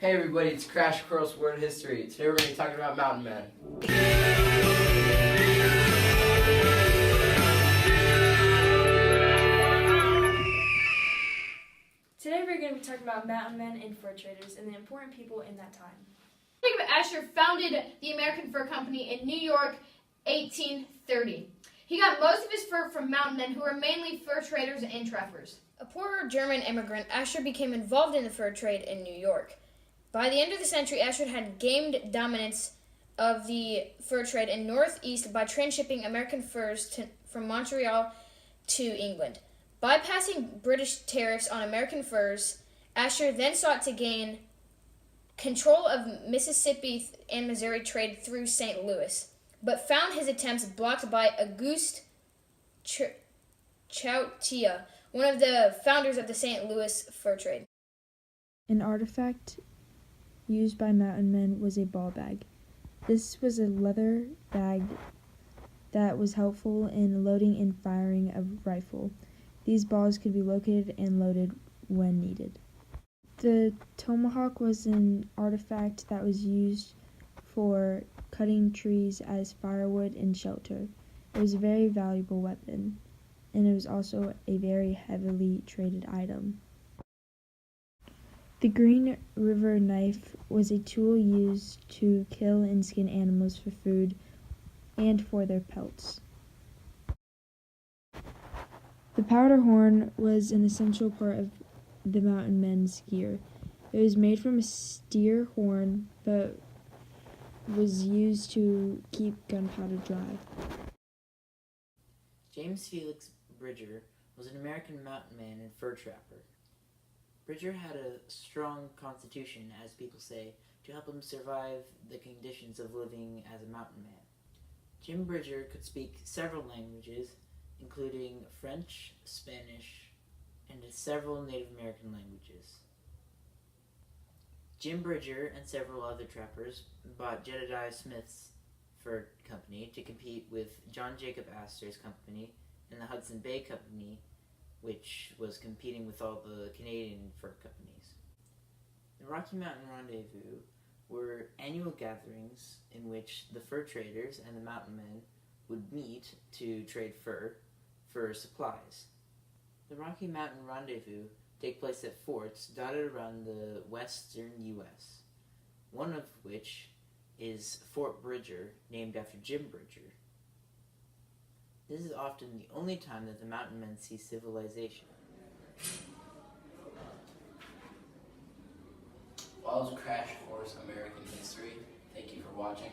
Hey everybody, it's Crash Course World History. Today we're going to be talking about mountain men. Today we're going to be talking about mountain men and fur traders and the important people in that time. Jacob Astor founded the American Fur Company in New York, 1830. He got most of his fur from mountain men who were mainly fur traders and trappers. A poor German immigrant, Astor became involved in the fur trade in New York. By the end of the century, Astor had gained dominance of the fur trade in Northeast by transshipping American furs from Montreal to England. Bypassing British tariffs on American furs, Astor then sought to gain control of Mississippi and Missouri trade through St. Louis, but found his attempts blocked by Auguste Chouteau, one of the founders of the St. Louis fur trade. An artifact used by mountain men was a ball bag. This was a leather bag that was helpful in loading and firing a rifle. These balls could be located and loaded when needed. The tomahawk was an artifact that was used for cutting trees as firewood and shelter. It was a very valuable weapon, and it was also a very heavily traded item. The Green River knife was a tool used to kill and skin animals for food and for their pelts. The powder horn was an essential part of the mountain men's gear. It was made from a steer horn, but was used to keep gunpowder dry. James Felix Bridger was an American mountain man and fur trapper. Bridger had a strong constitution, as people say, to help him survive the conditions of living as a mountain man. Jim Bridger could speak several languages, including French, Spanish, and several Native American languages. Jim Bridger and several other trappers bought Jedediah Smith's Fur Company to compete with John Jacob Astor's company and the Hudson Bay Company, which was competing with all the Canadian fur companies. The Rocky Mountain Rendezvous were annual gatherings in which the fur traders and the mountain men would meet to trade fur for supplies. The Rocky Mountain Rendezvous take place at forts dotted around the western U.S., one of which is Fort Bridger, named after Jim Bridger. This is often the only time that the mountain men see civilization. Follows Crash Course American History. Thank you for watching.